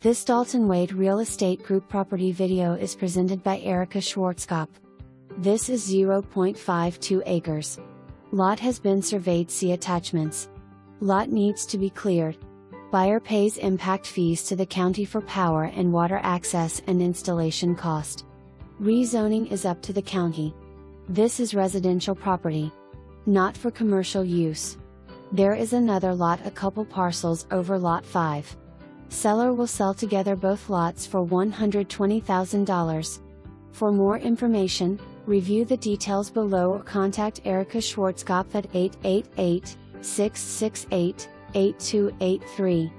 This Dalton Wade Real Estate Group property video is presented by Erika Schwarzkopf. This is 0.52 acres. Lot has been surveyed. See attachments. Lot needs to be cleared. Buyer pays impact fees to the county for power and water access and installation cost. Rezoning is up to the county. This is residential property, not for commercial use. There is another lot, a couple parcels over lot 5. Seller will sell together both lots for $120,000. For more information, review the details below or contact Erika Schwarzkopf at 888-668-8283.